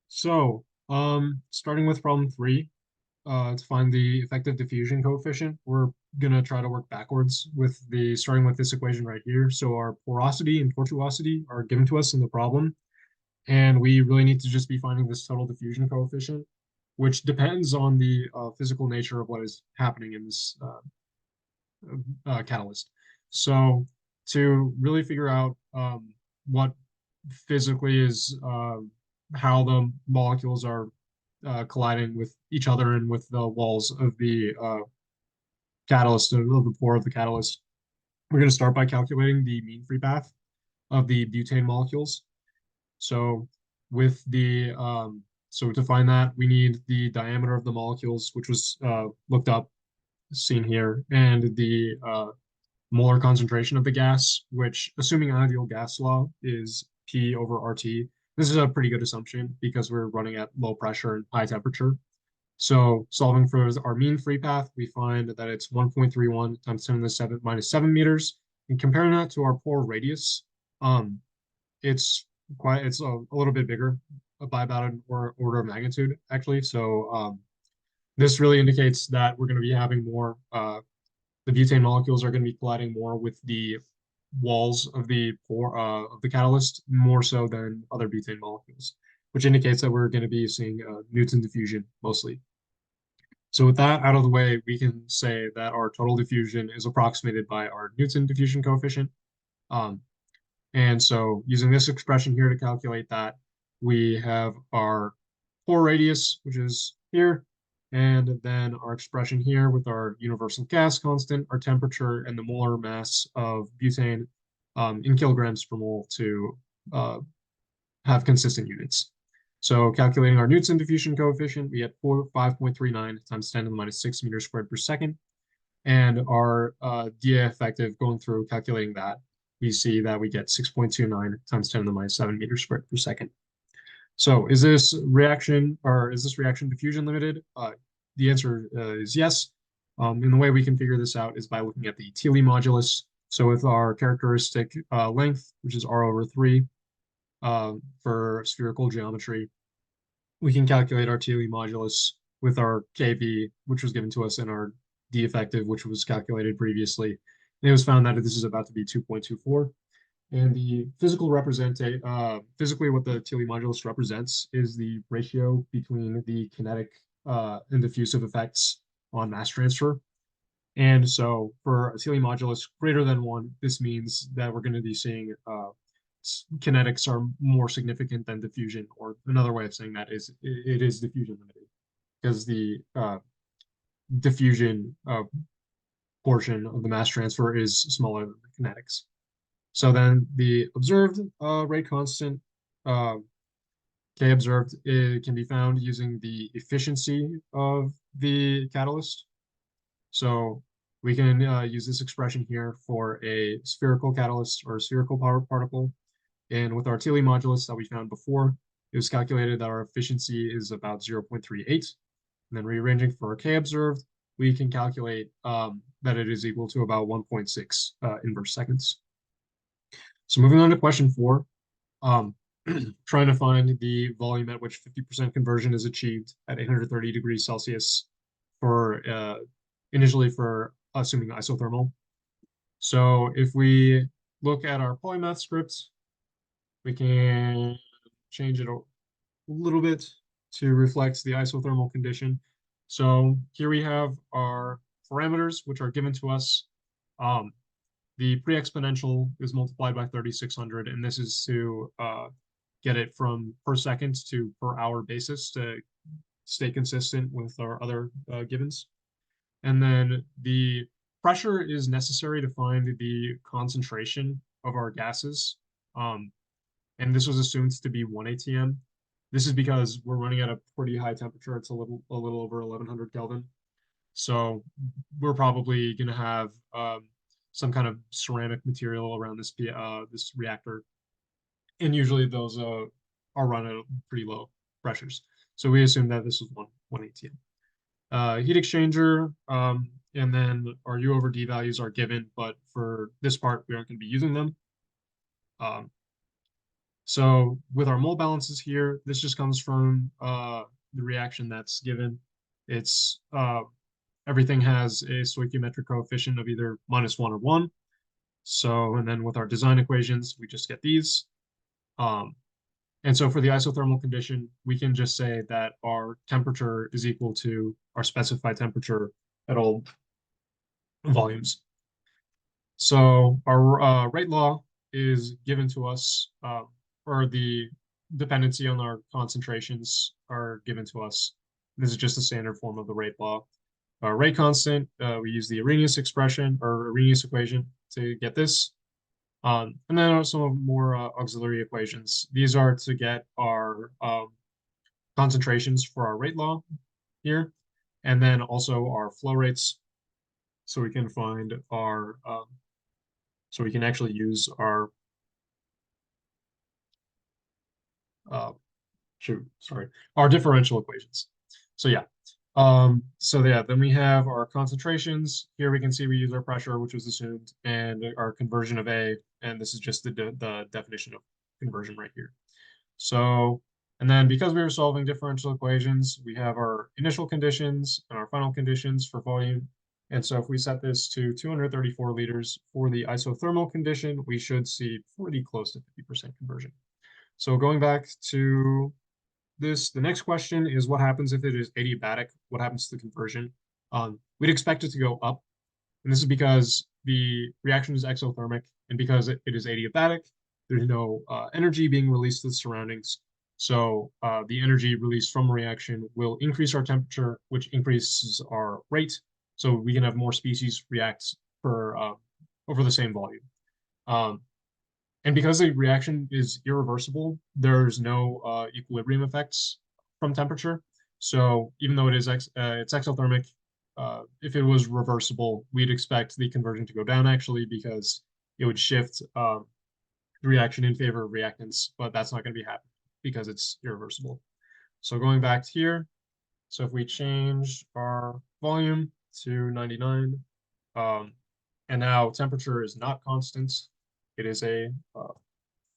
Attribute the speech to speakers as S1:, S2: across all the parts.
S1: Starting with problem three, to find the effective diffusion coefficient, we're gonna try to work backwards with starting with this equation right here. So our porosity and tortuosity are given to us in the problem, and we really need to just be finding this total diffusion coefficient, which depends on the physical nature of what is happening in this catalyst. So to really figure out what physically is how the molecules are colliding with each other and with the walls of the catalyst, of the pore of the catalyst. We're going to start by calculating the mean free path of the butane molecules. So with the so to find that, we need the diameter of the molecules, which was looked up, seen here, and the molar concentration of the gas, which, assuming ideal gas law, is P over RT. This is a pretty good assumption because we're running at low pressure and high temperature. So solving for our mean free path, we find that it's 1.31 times 10 to the 7 minus 7 meters. And comparing that to our pore radius, um, it's a little bit bigger by about an order of magnitude, actually. So this really indicates that we're going to be having more the butane molecules are going to be colliding more with the walls of the pore of the catalyst more so than other butane molecules, which indicates that we're going to be seeing Newton diffusion mostly. So with that out of the way, we can say that our total diffusion is approximated by our Newton diffusion coefficient. Um, and so using this expression here to calculate that, we have our pore radius, which is here, and then our expression here with our universal gas constant, our temperature, and the molar mass of butane in kilograms per mole to uh, have consistent units. So calculating our Newton diffusion coefficient, we get 5.39 times 10 to the minus 6 meters squared per second. And our DA effective going through calculating that, we see that we get 6.29 times 10 to the minus 7 meters squared per second. So is this reaction diffusion limited? The answer is yes. And the way we can figure this out is by looking at the Thiele modulus. So with our characteristic length, which is R over 3 for spherical geometry, we can calculate our Thiele modulus with our KV, which was given to us in our D effective, which was calculated previously. And it was found that this is about to be 2.24. And the physically what the Thiele modulus represents is the ratio between the kinetic and diffusive effects on mass transfer. And so for a Thiele modulus greater than 1, this means that we're going to be seeing kinetics are more significant than diffusion, or another way of saying that is it is diffusion limited because the diffusion portion of the mass transfer is smaller than the kinetics. So then the observed rate constant, K observed, it can be found using the efficiency of the catalyst. So we can use this expression here for a spherical catalyst or a spherical particle. And with our Thiele modulus that we found before, it was calculated that our efficiency is about 0.38. And then rearranging for our K observed, we can calculate that it is equal to about 1.6 inverse seconds. So moving on to question 4, trying to find the volume at which 50% conversion is achieved at 830 degrees Celsius for initially for assuming isothermal. So if we look at our polymath script, we can change it a little bit to reflect the isothermal condition. So here we have our parameters, which are given to us. The pre-exponential is multiplied by 3,600, and this is to get it from per second to per hour basis to stay consistent with our other givens. And then the pressure is necessary to find the concentration of our gases. And this was assumed to be 1 atm. This is because we're running at a pretty high temperature. It's a little over 1100 Kelvin. So we're probably going to have some kind of ceramic material around this this reactor, and usually those are run at pretty low pressures. So we assume that this is one atm. Heat exchanger, and then our U over D values are given, but for this part we aren't going to be using them. Um, So with our mole balances here, this just comes from the reaction that's given. It's everything has a stoichiometric coefficient of either -1 or 1. So, and then with our design equations, we just get these. Um, and so for the isothermal condition, we can just say that our temperature is equal to our specified temperature at all volumes. So our rate law is given to us, or the dependency on our concentrations are given to us. This is just a standard form of the rate law. Our rate constant, we use the Arrhenius expression or Arrhenius equation to get this. And then some more auxiliary equations. These are to get our concentrations for our rate law here, and then also our flow rates. So we can find our, so we can actually use our, uh, our differential equations. So yeah. So yeah, then we have our concentrations. Here we can see we use our pressure, which was assumed, and our conversion of A, and this is just the definition of conversion right here. So, and then because we were solving differential equations, we have our initial conditions and our final conditions for volume. And so if we set this to 234 liters for the isothermal condition, we should see pretty close to 50% conversion. So going back to this, the next question is what happens if it is adiabatic? What happens to the conversion? We'd expect it to go up, and this is because the reaction is exothermic, and because it is adiabatic, there's no energy being released to the surroundings. So the energy released from a reaction will increase our temperature, which increases our rate. So we can have more species react per over the same volume. Um, and because the reaction is irreversible, there's no equilibrium effects from temperature. So even though it's exothermic, if it was reversible, we'd expect the conversion to go down actually because it would shift the reaction in favor of reactants, but that's not going to be happening because it's irreversible. So going back to here, so if we change our volume to 99, um, and now temperature is not constant, it is a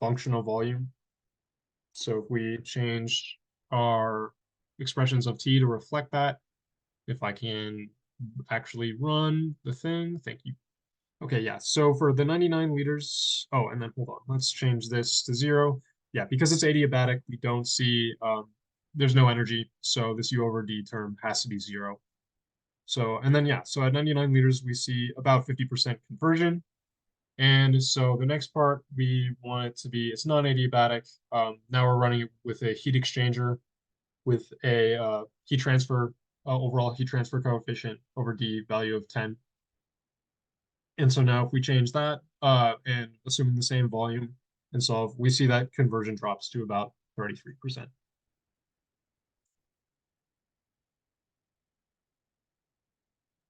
S1: functional volume. So if we change our expressions of T to reflect that, if I can actually run the thing, thank you. Okay, yeah, so for the 99 liters, oh, and then hold on, let's change this to 0. Yeah, because it's adiabatic, we don't see, there's no energy, so this U over D term has to be 0. So, and then yeah, so at 99 liters, we see about 50% conversion. And so the next part, we want it to be, it's non-adiabatic. Now we're running it with a heat exchanger with a heat transfer, overall heat transfer coefficient over D value of 10. And so now if we change that and assuming the same volume and solve, we see that conversion drops to about 33%.